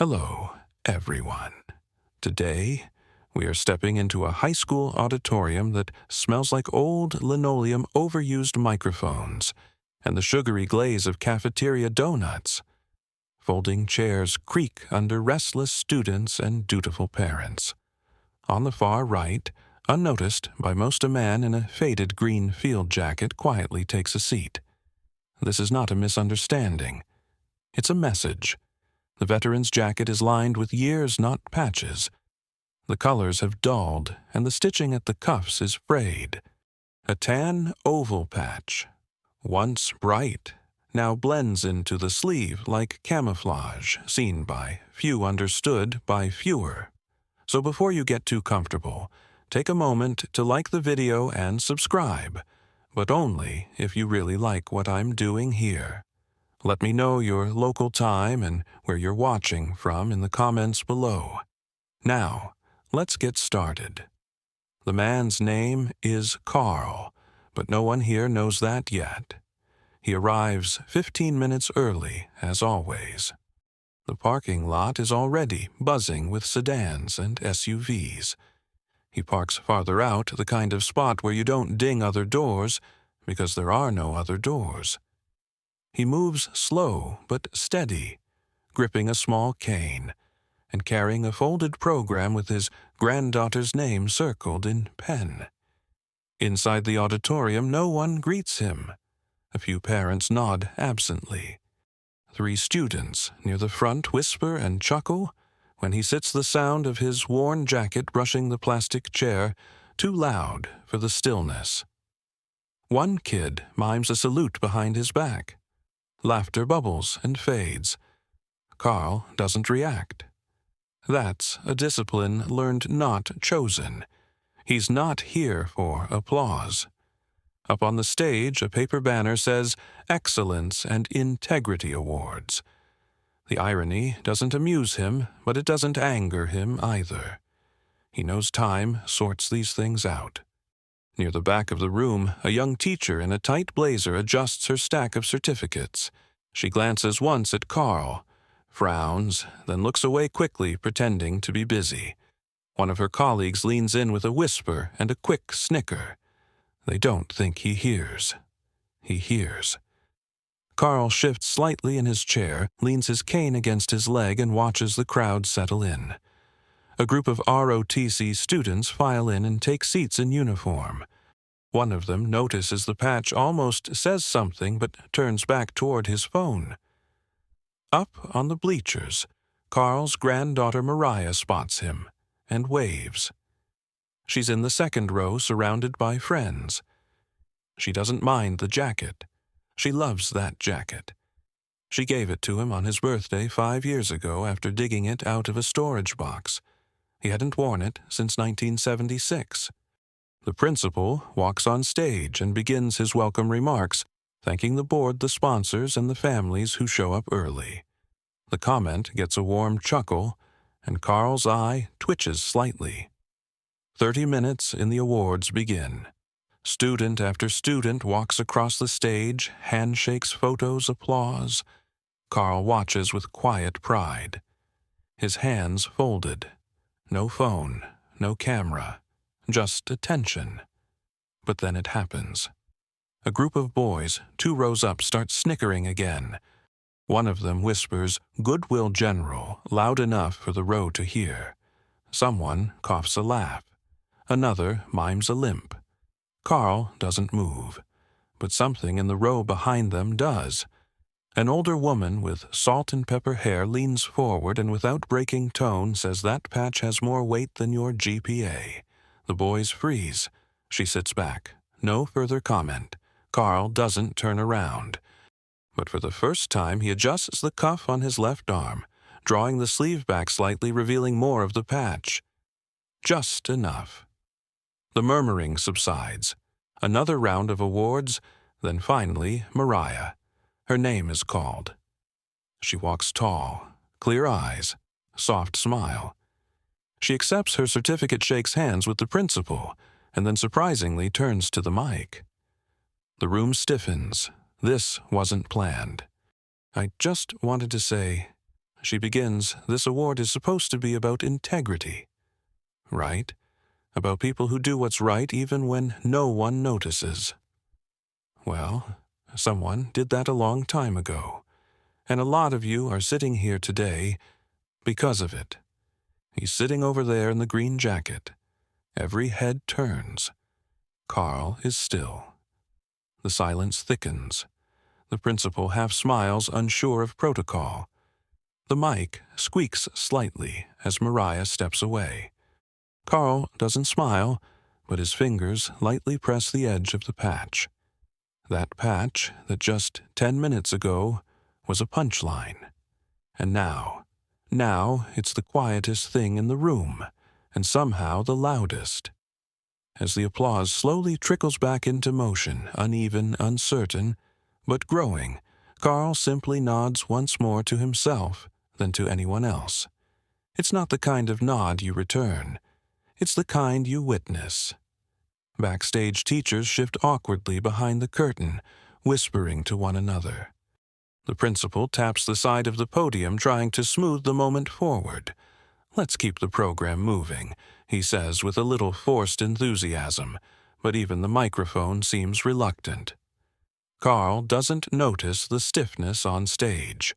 Hello, everyone. Today, we are stepping into a high school auditorium that smells like old linoleum overused microphones and the sugary glaze of cafeteria donuts. Folding chairs creak under restless students and dutiful parents. On the far right, unnoticed by most, a man in a faded green field jacket quietly takes a seat. This is not a misunderstanding. It's a message. The veteran's jacket is lined with years, not patches. The colors have dulled, and the stitching at the cuffs is frayed. A tan oval patch, once bright, now blends into the sleeve like camouflage, seen by few, understood by fewer. So before you get too comfortable, take a moment to like the video and subscribe, but only if you really like what I'm doing here. Let me know your local time and where you're watching from in the comments below. Now, let's get started. The man's name is Carl, but no one here knows that yet. He arrives 15 minutes early, as always. The parking lot is already buzzing with sedans and SUVs. He parks farther out, the kind of spot where you don't ding other doors, because there are no other doors. He moves slow but steady, gripping a small cane and carrying a folded program with his granddaughter's name circled in pen. Inside the auditorium, no one greets him. A few parents nod absently. 3 students near the front whisper and chuckle when he sits the sound of his worn jacket brushing the plastic chair, too loud for the stillness. One kid mimes a salute behind his back. Laughter bubbles and fades. Carl doesn't react. That's a discipline learned, not chosen. He's not here for applause. Up on the stage, a paper banner says Excellence and Integrity Awards. The irony doesn't amuse him, but it doesn't anger him either. He knows time sorts these things out. Near the back of the room, a young teacher in a tight blazer adjusts her stack of certificates. She glances once at Carl, frowns, then looks away quickly, pretending to be busy. One of her colleagues leans in with a whisper and a quick snicker. They don't think he hears. He hears. Carl shifts slightly in his chair, leans his cane against his leg, and watches the crowd settle in. A group of ROTC students file in and take seats in uniform. One of them notices the patch, almost says something, but turns back toward his phone. Up on the bleachers, Carl's granddaughter Mariah spots him and waves. She's in the second row, surrounded by friends. She doesn't mind the jacket. She loves that jacket. She gave it to him on his birthday 5 years ago after digging it out of a storage box. He hadn't worn it since 1976. The principal walks on stage and begins his welcome remarks, thanking the board, the sponsors, and the families who show up early. The comment gets a warm chuckle, and Carl's eye twitches slightly. 30 minutes in the awards begin. Student after student walks across the stage, handshakes, photos, applause. Carl watches with quiet pride. His hands folded. No phone, no camera, just attention. But then it happens. A group of boys, 2 rows up, start snickering again. One of them whispers, "Goodwill General," loud enough for the row to hear. Someone coughs a laugh. Another mimes a limp. Carl doesn't move, but something in the row behind them does. An older woman with salt and pepper hair leans forward and without breaking tone says that patch has more weight than your GPA. The boys freeze. She sits back. No further comment. Carl doesn't turn around. But for the first time, he adjusts the cuff on his left arm, drawing the sleeve back slightly, revealing more of the patch. Just enough. The murmuring subsides. Another round of awards, then finally Mariah. Her name is called. She walks tall, clear eyes, soft smile. She accepts her certificate, shakes hands with the principal, and then surprisingly turns to the mic. The room stiffens. This wasn't planned. I just wanted to say, She begins, "This award is supposed to be about integrity." Right? About people who do what's right even when no one notices. Well, someone did that a long time ago, and a lot of you are sitting here today because of it. He's sitting over there in the green jacket. Every head turns. Carl is still. The silence thickens. The principal half smiles, unsure of protocol. The mic squeaks slightly as Mariah steps away. Carl doesn't smile, but his fingers lightly press the edge of the patch. That patch that just 10 minutes ago was a punchline. And now it's the quietest thing in the room, and somehow the loudest. As the applause slowly trickles back into motion, uneven, uncertain, but growing, Carl simply nods once more to himself than to anyone else. It's not the kind of nod you return. It's the kind you witness. Backstage teachers shift awkwardly behind the curtain, whispering to one another. The principal taps the side of the podium, trying to smooth the moment forward. "Let's keep the program moving," he says with a little forced enthusiasm, but even the microphone seems reluctant. Carl doesn't notice the stiffness on stage.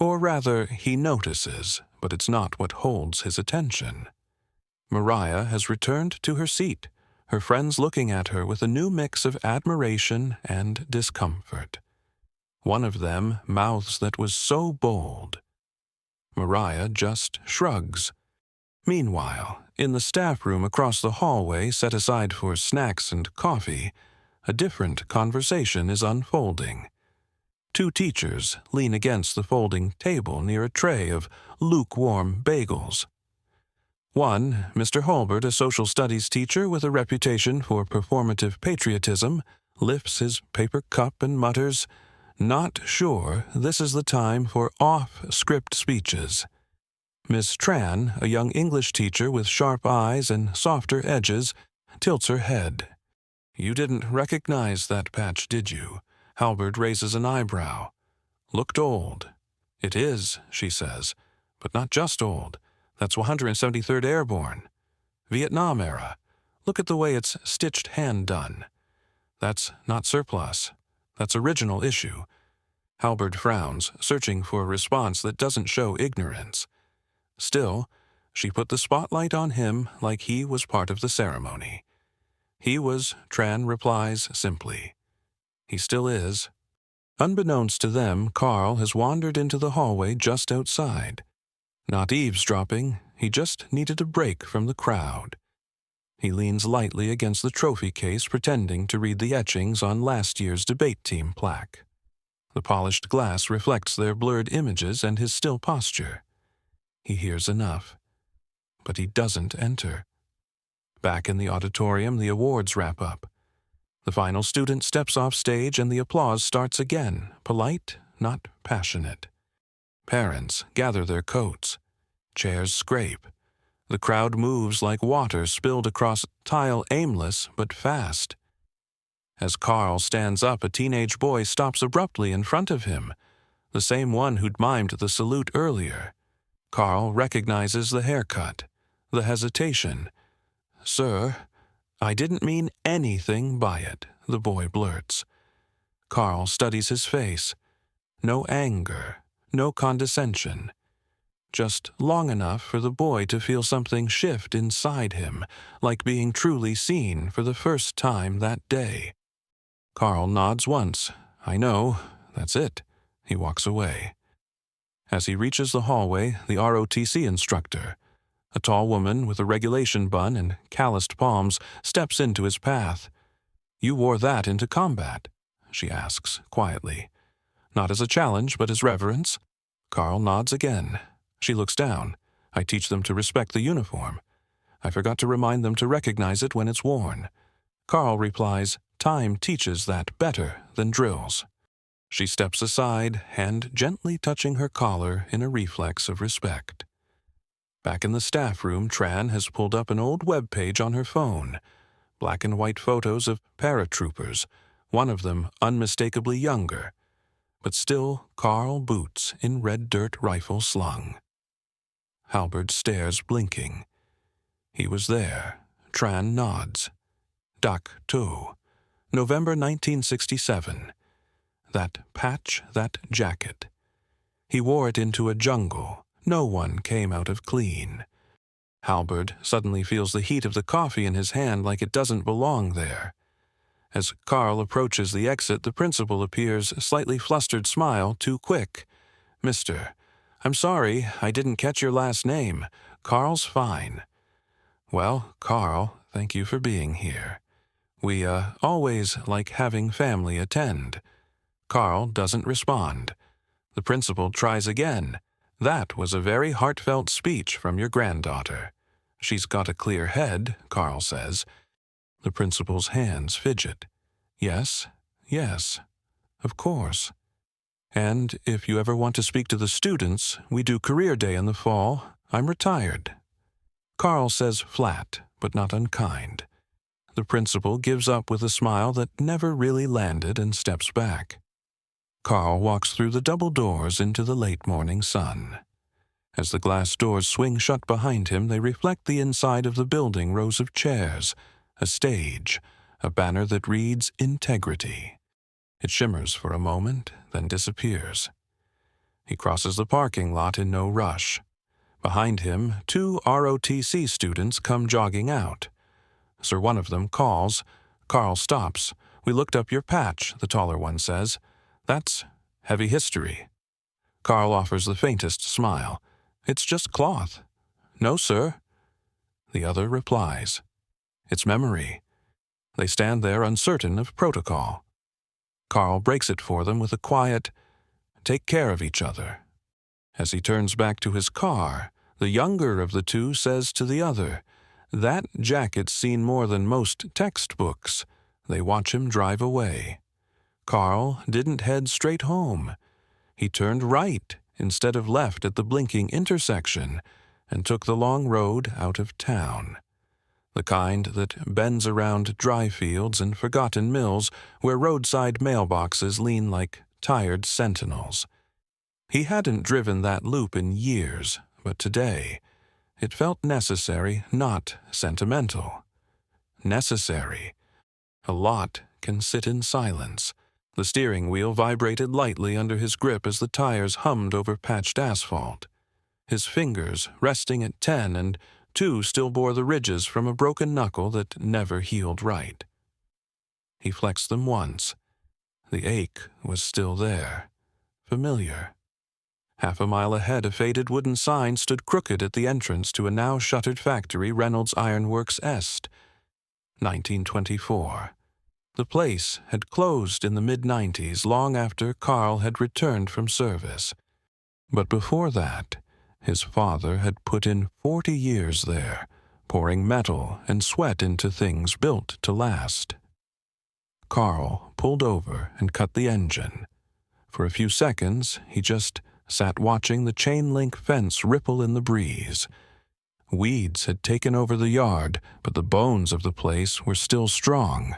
Or rather, he notices, but it's not what holds his attention. Mariah has returned to her seat, her friends looking at her with a new mix of admiration and discomfort. One of them mouths that was so bold. Mariah just shrugs. Meanwhile, in the staff room across the hallway set aside for snacks and coffee, a different conversation is unfolding. Two teachers lean against the folding table near a tray of lukewarm bagels. One, Mr. Hulbert, a social studies teacher with a reputation for performative patriotism, lifts his paper cup and mutters, "Not sure this is the time for off-script speeches." Miss Tran, a young English teacher with sharp eyes and softer edges, tilts her head. "You didn't recognize that patch, did you?" Halbert raises an eyebrow. "Looked old." "It is," she says, "but not just old. That's 173rd Airborne. Vietnam era. Look at the way it's stitched hand done. That's not surplus. That's original issue." Halbert frowns, searching for a response that doesn't show ignorance. Still, she put the spotlight on him like he was part of the ceremony. "He was," Tran replies simply. "He still is." Unbeknownst to them, Carl has wandered into the hallway just outside. Not eavesdropping, he just needed a break from the crowd. He leans lightly against the trophy case, pretending to read the etchings on last year's debate team plaque. The polished glass reflects their blurred images and his still posture. He hears enough. But he doesn't enter. Back in the auditorium, the awards wrap up. The final student steps off stage and the applause starts again, polite, not passionate. Parents gather their coats. Chairs scrape. The crowd moves like water spilled across tile, aimless but fast. As Carl stands up, a teenage boy stops abruptly in front of him, the same one who'd mimed the salute earlier. Carl recognizes the haircut, the hesitation. "Sir, I didn't mean anything by it," the boy blurts. Carl studies his face. No anger, no condescension. Just long enough for the boy to feel something shift inside him, like being truly seen for the first time that day. Carl nods once. "I know, that's it." He walks away. As he reaches the hallway, the ROTC instructor, a tall woman with a regulation bun and calloused palms, steps into his path. "You wore that into combat?" she asks, quietly. Not as a challenge, but as reverence. Carl nods again. She looks down. "I teach them to respect the uniform. I forgot to remind them to recognize it when it's worn." Carl replies, "Time teaches that better than drills." She steps aside, hand gently touching her collar in a reflex of respect. Back in the staff room, Tran has pulled up an old web page on her phone. Black and white photos of paratroopers, one of them unmistakably younger. but still Carl boots in red dirt rifle slung. Halberd stares blinking. He was there. Tran nods. Dak Tu. November 1967. That patch, that jacket. He wore it into a jungle. No one came out of clean. Halberd suddenly feels the heat of the coffee in his hand like it doesn't belong there. As Carl approaches the exit, the principal appears, slightly flustered smile, too quick. "Mister, I'm sorry, I didn't catch your last name. Carl's fine." "Well, Carl, thank you for being here. We, always like having family attend." Carl doesn't respond. The principal tries again. "That was a very heartfelt speech from your granddaughter. She's got a clear head," Carl says. The principal's hands fidget. "Yes, yes, of course. And if you ever want to speak to the students, we do career day in the fall. I'm retired." Carl says flat, but not unkind. The principal gives up with a smile that never really landed and steps back. Carl walks through the double doors into the late morning sun. As the glass doors swing shut behind him, they reflect the inside of the building, rows of chairs, a stage, a banner that reads Integrity. It shimmers for a moment, then disappears. He crosses the parking lot in no rush. Behind him, 2 ROTC students come jogging out. Sir one of them calls. Carl stops. "We looked up your patch," the taller one says. "That's heavy history." Carl offers the faintest smile. "It's just cloth." "No, sir." The other replies. "It's memory." They stand there uncertain of protocol. Carl breaks it for them with a quiet, "Take care of each other." As he turns back to his car, the younger of the two says to the other, "That jacket's seen more than most textbooks." They watch him drive away. Carl didn't head straight home. He turned right instead of left at the blinking intersection and took the long road out of town. The kind that bends around dry fields and forgotten mills where roadside mailboxes lean like tired sentinels. He hadn't driven that loop in years, but today it felt necessary, not sentimental. Necessary. A lot can sit in silence. The steering wheel vibrated lightly under his grip as the tires hummed over patched asphalt. His fingers, resting at 10 and 2, still bore the ridges from a broken knuckle that never healed right. He flexed them once. The ache was still there. Familiar. Half a mile ahead, a faded wooden sign stood crooked at the entrance to a now-shuttered factory, Reynolds Ironworks Est. 1924. The place had closed in the mid-90s, long after Carl had returned from service. But before that, his father had put in 40 years there, pouring metal and sweat into things built to last. Carl pulled over and cut the engine. For a few seconds, he just sat watching the chain-link fence ripple in the breeze. Weeds had taken over the yard, but the bones of the place were still strong.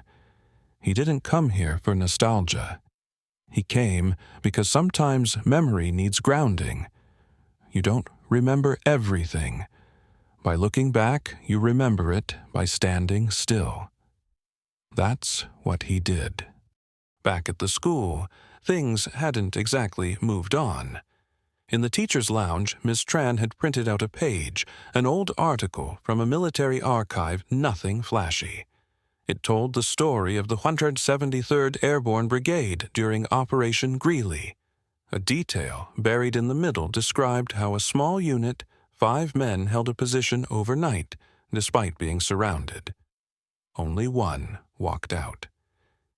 He didn't come here for nostalgia. He came because sometimes memory needs grounding. You don't remember everything. By looking back, you remember it by standing still. That's what he did. Back at the school, things hadn't exactly moved on. In the teacher's lounge, Miss Tran had printed out a page, an old article from a military archive, nothing flashy. It told the story of the 173rd Airborne Brigade during Operation Greeley. A detail buried in the middle described how a small unit, 5 men, held a position overnight, despite being surrounded. Only one walked out.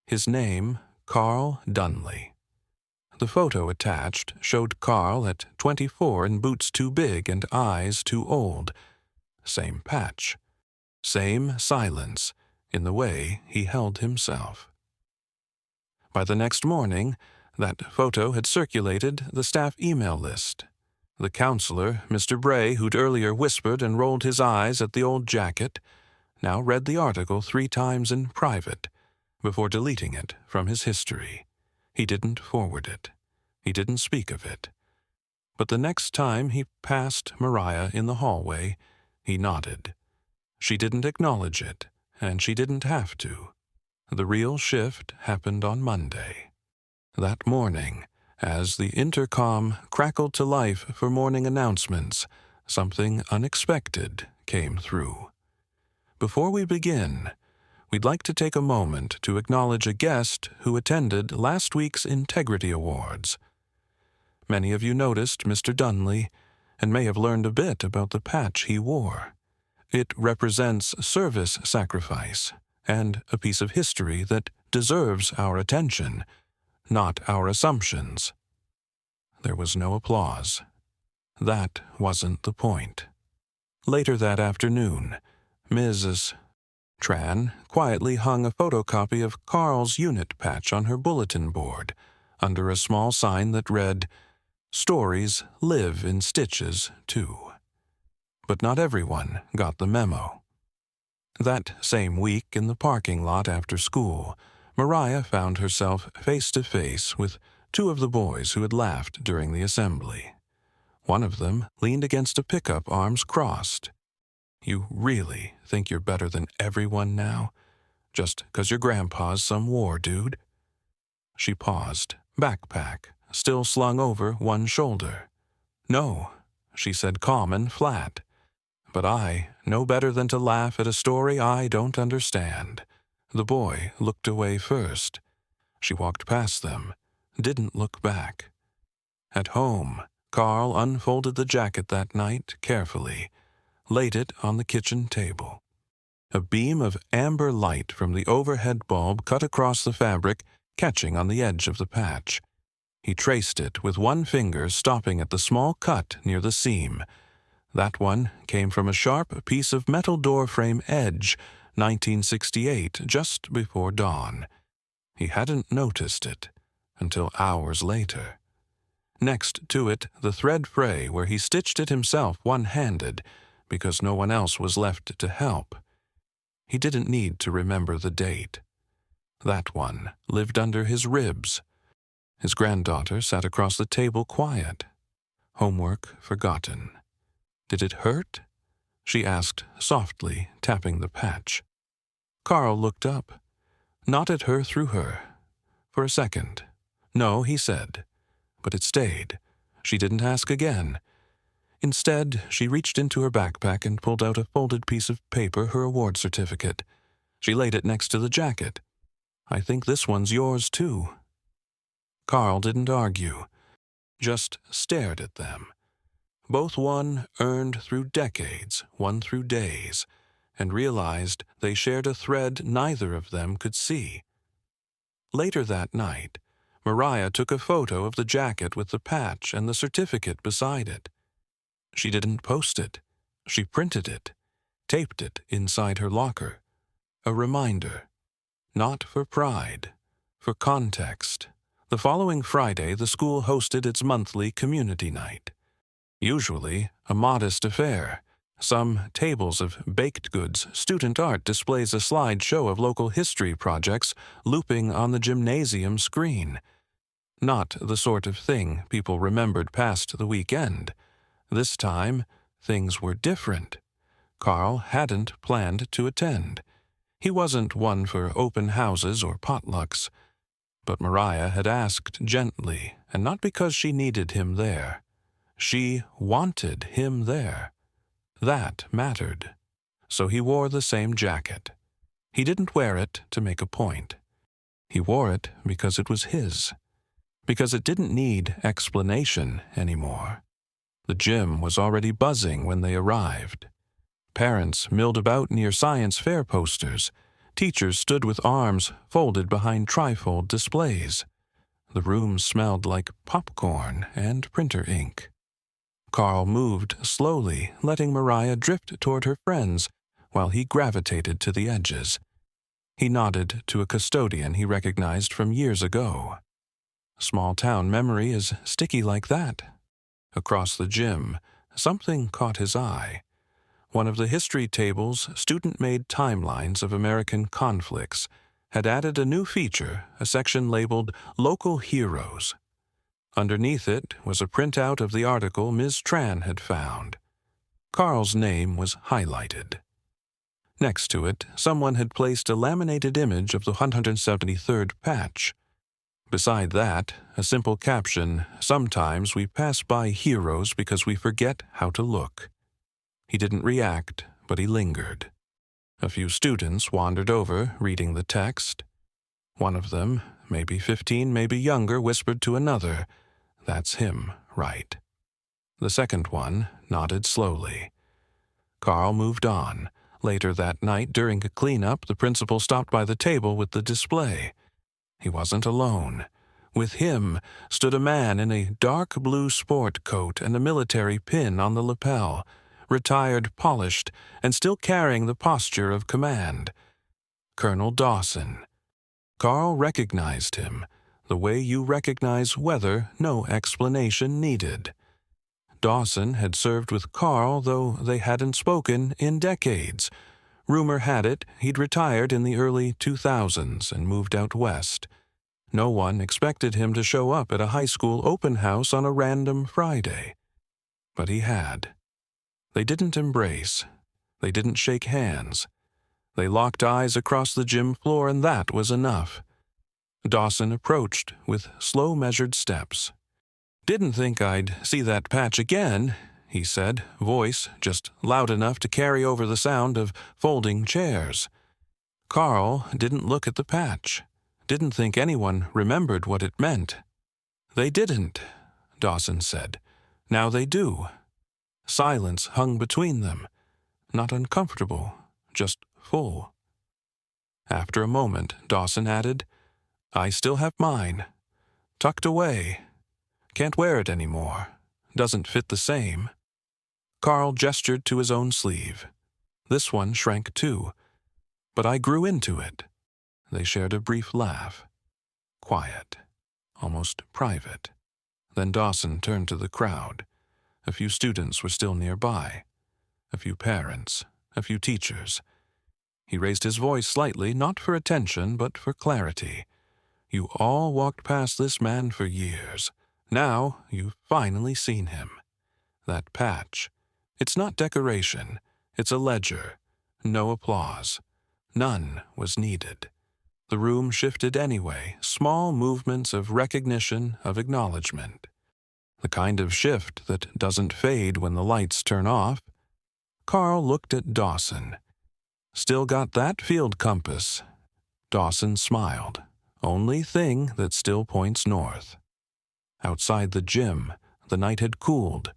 His name, Carl Dunley. The photo attached showed Carl at 24 in boots too big and eyes too old. Same patch. Same silence in the way he held himself. By the next morning, that photo had circulated the staff email list. The counselor, Mr. Bray, who'd earlier whispered and rolled his eyes at the old jacket, now read the article 3 times in private before deleting it from his history. He didn't forward it. He didn't speak of it. But the next time he passed Mariah in the hallway, he nodded. She didn't acknowledge it, and she didn't have to. The real shift happened on Monday. That morning, as the intercom crackled to life for morning announcements, something unexpected came through. Before we begin, we'd like to take a moment to acknowledge a guest who attended last week's Integrity Awards. Many of you noticed Mr. Dunley and may have learned a bit about the patch he wore. It represents service sacrifice and a piece of history that deserves our attention, not our assumptions. There was no applause. That wasn't the point. Later that afternoon, Mrs. Tran quietly hung a photocopy of Carl's unit patch on her bulletin board under a small sign that read, "Stories live in stitches, too." But not everyone got the memo. That same week in the parking lot after school, Mariah found herself face to face with two of the boys who had laughed during the assembly. One of them leaned against a pickup, arms crossed. "You really think you're better than everyone now? Just 'cause your grandpa's some war dude?" She paused, backpack still slung over one shoulder. "No," she said, calm and flat. "But I know better than to laugh at a story I don't understand." The boy looked away first. She walked past them, didn't look back. At home, Carl unfolded the jacket that night carefully, laid it on the kitchen table. A beam of amber light from the overhead bulb cut across the fabric, catching on the edge of the patch. He traced it with one finger, stopping at the small cut near the seam. That one came from a sharp piece of metal doorframe edge, 1968, just before dawn. He hadn't noticed it until hours later. Next to it, the thread fray where he stitched it himself one-handed, because no one else was left to help. He didn't need to remember the date. That one lived under his ribs. His granddaughter sat across the table quiet. Homework forgotten. "Did it hurt?" she asked softly, tapping the patch. Carl looked up, not at her, through her. For a second. "No," he said. But it stayed. She didn't ask again. Instead, she reached into her backpack and pulled out a folded piece of paper, her award certificate. She laid it next to the jacket. "I think this one's yours, too." Carl didn't argue, just stared at them. Both won earned through decades, won through days, and realized they shared a thread neither of them could see. Later that night, Mariah took a photo of the jacket with the patch and the certificate beside it. She didn't post it. She printed it, taped it inside her locker. A reminder. Not for pride, for context. The following Friday, the school hosted its monthly community night. Usually a modest affair. Some tables of baked goods, student art displays a slideshow of local history projects looping on the gymnasium screen. Not the sort of thing people remembered past the weekend. This time, things were different. Carl hadn't planned to attend. He wasn't one for open houses or potlucks. But Mariah had asked gently, and not because she needed him there. She wanted him there. That mattered. So he wore the same jacket. He didn't wear it to make a point. He wore it because it was his. Because it didn't need explanation anymore. The gym was already buzzing when they arrived. Parents milled about near science fair posters. Teachers stood with arms folded behind trifold displays. The room smelled like popcorn and printer ink. Carl moved slowly, letting Mariah drift toward her friends while he gravitated to the edges. He nodded to a custodian he recognized from years ago. Small-town memory is sticky like that. Across the gym, something caught his eye. One of the history table's student-made timelines of American conflicts had added a new feature, a section labeled Local Heroes. Underneath it was a printout of the article Ms. Tran had found. Carl's name was highlighted. Next to it, someone had placed a laminated image of the 173rd patch. Beside that, a simple caption, "Sometimes we pass by heroes because we forget how to look." He didn't react, but he lingered. A few students wandered over, reading the text. One of them, maybe 15, maybe younger, whispered to another, "That's him, right?" The second one nodded slowly. Carl moved on. Later that night, during a cleanup, the principal stopped by the table with the display. He wasn't alone. With him stood a man in a dark blue sport coat and a military pin on the lapel, retired, polished, and still carrying the posture of command. Colonel Dawson. Carl recognized him, the way you recognize weather, no explanation needed. Dawson had served with Carl, though they hadn't spoken in decades. Rumor had it he'd retired in the early 2000s and moved out west. No one expected him to show up at a high school open house on a random Friday. But he had. They didn't embrace. They didn't shake hands. They locked eyes across the gym floor, and that was enough. Dawson approached with slow, measured steps. "Didn't think I'd see that patch again," he said, voice just loud enough to carry over the sound of folding chairs. Carl didn't look at the patch, didn't think anyone remembered what it meant. "They didn't," Dawson said. "Now they do." Silence hung between them, not uncomfortable, just full. After a moment, Dawson added, "I still have mine. Tucked away. Can't wear it anymore. Doesn't fit the same." Carl gestured to his own sleeve. This one shrank too. "But I grew into it." They shared a brief laugh. Quiet. Almost private. Then Dawson turned to the crowd. A few students were still nearby. A few parents. A few teachers. He raised his voice slightly, not for attention, but for clarity. "You all walked past this man for years. Now you've finally seen him. That patch. It's not decoration. It's a ledger. No applause. None was needed. The room shifted anyway, small movements of recognition, of acknowledgement. The kind of shift that doesn't fade when the lights turn off." Carl looked at Dawson. "Still got that field compass?" Dawson smiled. "Only thing that still points north." Outside the gym, the night had cooled.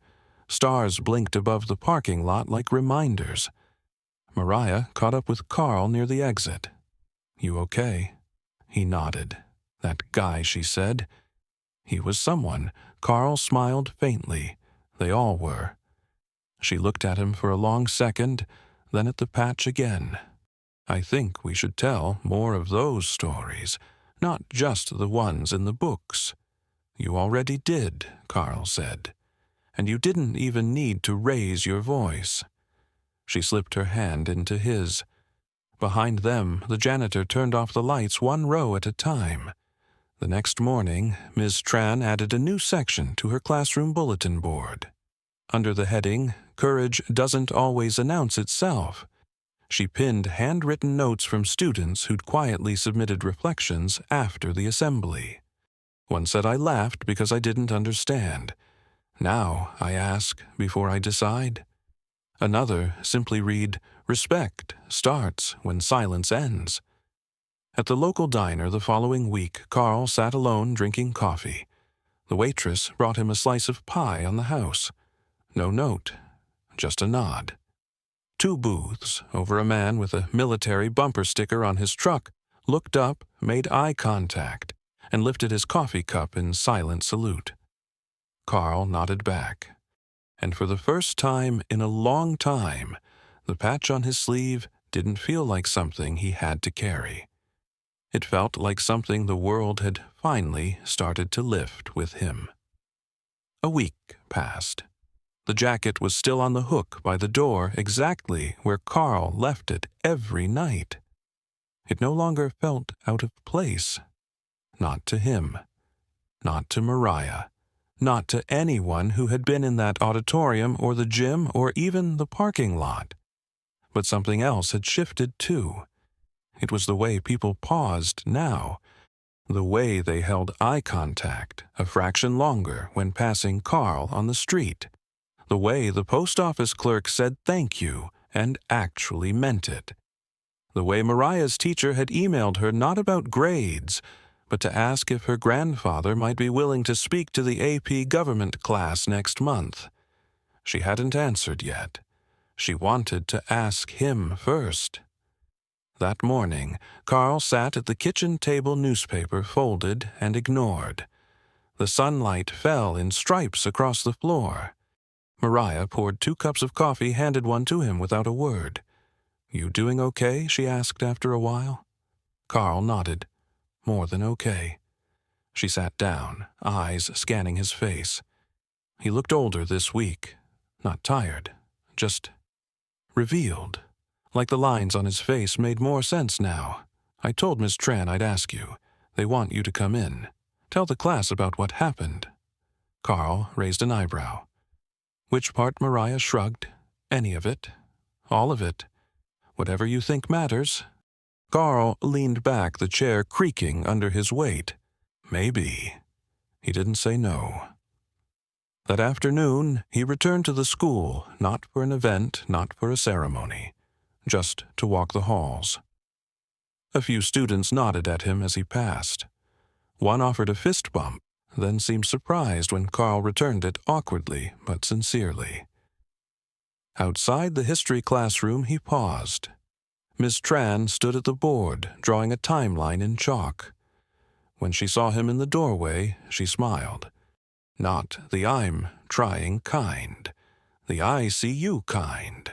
Stars blinked above the parking lot like reminders. Mariah caught up with Carl near the exit. "You okay?" He nodded. "That guy," she said. He was someone. Carl smiled faintly. They all were. She looked at him for a long second, then at the patch again. "I think we should tell more of those stories, not just the ones in the books." "You already did," Carl said. "And you didn't even need to raise your voice." She slipped her hand into his. Behind them, the janitor turned off the lights one row at a time. The next morning, Ms. Tran added a new section to her classroom bulletin board. Under the heading, "Courage Doesn't Always Announce Itself," she pinned handwritten notes from students who'd quietly submitted reflections after the assembly. One said, "I laughed because I didn't understand. Now I ask before I decide." Another simply read, "Respect starts when silence ends." At the local diner the following week, Carl sat alone drinking coffee. The waitress brought him a slice of pie on the house. No note, just a nod. 2 booths over a man with a military bumper sticker on his truck looked up, made eye contact, and lifted his coffee cup in silent salute. Carl nodded back. And for the first time in a long time, the patch on his sleeve didn't feel like something he had to carry. It felt like something the world had finally started to lift with him. A week passed. The jacket was still on the hook by the door, exactly where Carl left it every night. It no longer felt out of place. Not to him. Not to Mariah. not to anyone who had been in that auditorium or the gym or even the parking lot. But something else had shifted too. It was the way people paused now, the way they held eye contact a fraction longer when passing Carl on the street, the way the post office clerk said thank you and actually meant it, the way Mariah's teacher had emailed her not about grades, but to ask if her grandfather might be willing to speak to the AP government class next month. She hadn't answered yet. She wanted to ask him first. That morning, Carl sat at the kitchen table, newspaper folded and ignored. The sunlight fell in stripes across the floor. Mariah poured 2 cups of coffee, handed one to him without a word. "You doing okay?" she asked after a while. Carl nodded. "More than okay." She sat down, eyes scanning his face. He looked older this week. Not tired, just revealed. Like the lines on his face made more sense now. "I told Miss Tran I'd ask you. They want you to come in. Tell the class about what happened." Carl raised an eyebrow. Which part? Mariah shrugged. "Any of it. All of it. Whatever you think matters." Carl leaned back, the chair creaking under his weight. Maybe. He didn't say no. That afternoon, he returned to the school, not for an event, not for a ceremony, just to walk the halls. A few students nodded at him as he passed. One offered a fist bump, then seemed surprised when Carl returned it awkwardly but sincerely. Outside the history classroom, he paused. Miss Tran stood at the board, drawing a timeline in chalk. When she saw him in the doorway, she smiled. Not the "I'm trying" kind, the "I see you" kind.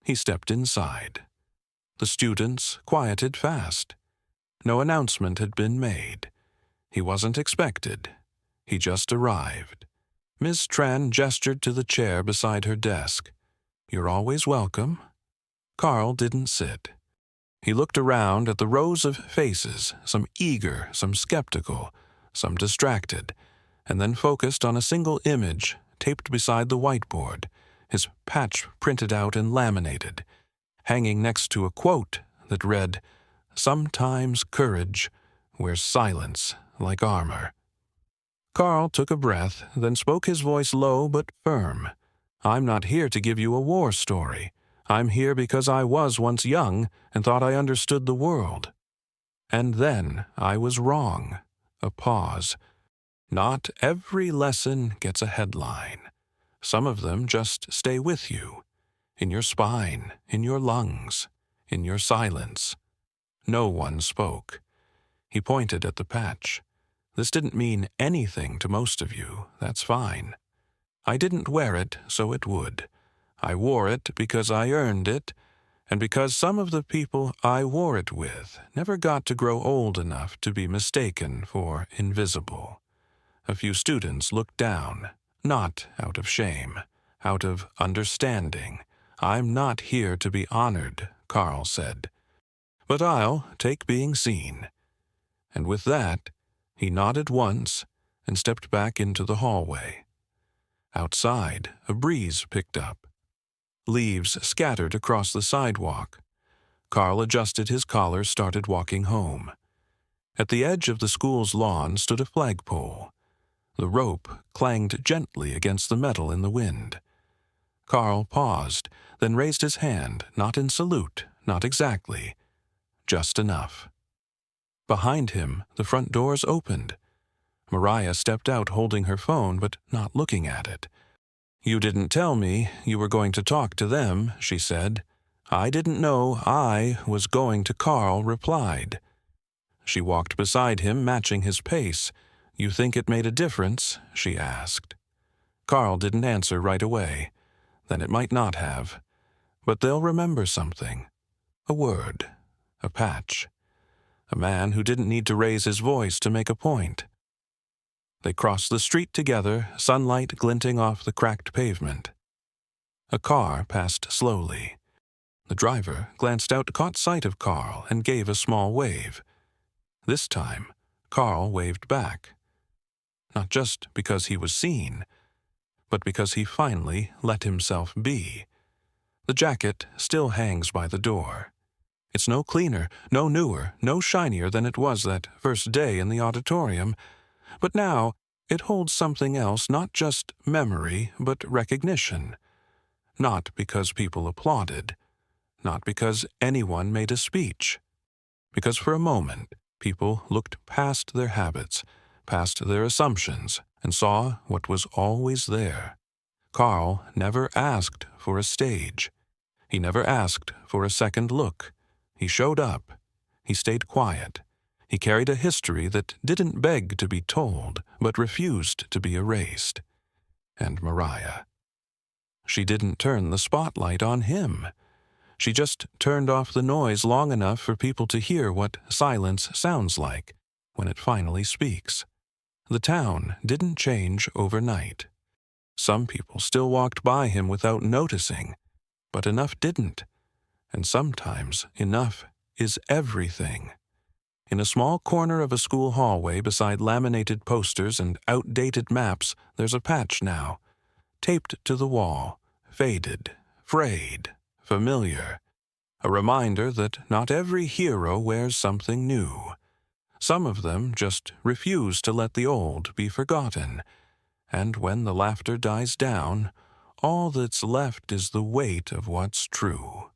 He stepped inside. The students quieted fast. No announcement had been made. He wasn't expected. He just arrived. Miss Tran gestured to the chair beside her desk. "You're always welcome." Carl didn't sit. He looked around at the rows of faces, some eager, some skeptical, some distracted, and then focused on a single image taped beside the whiteboard, his patch printed out and laminated, hanging next to a quote that read, "Sometimes courage wears silence like armor." Carl took a breath, then spoke, his voice low but firm. "I'm not here to give you a war story. I'm here because I was once young and thought I understood the world. And then I was wrong." A pause. "Not every lesson gets a headline. Some of them just stay with you, in your spine, in your lungs, in your silence." No one spoke. He pointed at the patch. "This didn't mean anything to most of you. That's fine. I didn't wear it so it would. I wore it because I earned it, and because some of the people I wore it with never got to grow old enough to be mistaken for invisible." A few students looked down, not out of shame, out of understanding. "I'm not here to be honored," Carl said, "but I'll take being seen." And with that, he nodded once and stepped back into the hallway. Outside, a breeze picked up. Leaves scattered across the sidewalk. Carl adjusted his collar, started walking home. At the edge of the school's lawn stood a flagpole. The rope clanged gently against the metal in the wind. Carl paused, then raised his hand, not in salute, not exactly, just enough. Behind him, the front doors opened. Mariah stepped out holding her phone but not looking at it. "You didn't tell me you were going to talk to them," she said. "I didn't know I was going to," Carl replied. She walked beside him, matching his pace. "You think it made a difference?" she asked. Carl didn't answer right away. Then it might not have. But they'll remember something. A word. A patch. A man who didn't need to raise his voice to make a point. They crossed the street together, sunlight glinting off the cracked pavement. A car passed slowly. The driver glanced out, caught sight of Carl, and gave a small wave. This time, Carl waved back. not just because he was seen, but because he finally let himself be. The jacket still hangs by the door. It's no cleaner, no newer, no shinier than it was that first day in the auditorium, but now it holds something else, not just memory, but recognition. Not because people applauded, not because anyone made a speech, because for a moment people looked past their habits, past their assumptions, and saw what was always there. Carl never asked for a stage. He never asked for a second look. He showed up. He stayed quiet. He carried a history that didn't beg to be told, but refused to be erased. And Mariah. She didn't turn the spotlight on him. She just turned off the noise long enough for people to hear what silence sounds like when it finally speaks. The town didn't change overnight. Some people still walked by him without noticing, but enough didn't. And sometimes enough is everything. In a small corner of a school hallway beside laminated posters and outdated maps, there's a patch now, taped to the wall, faded, frayed, familiar. A reminder that not every hero wears something new. Some of them just refuse to let the old be forgotten. And when the laughter dies down, all that's left is the weight of what's true.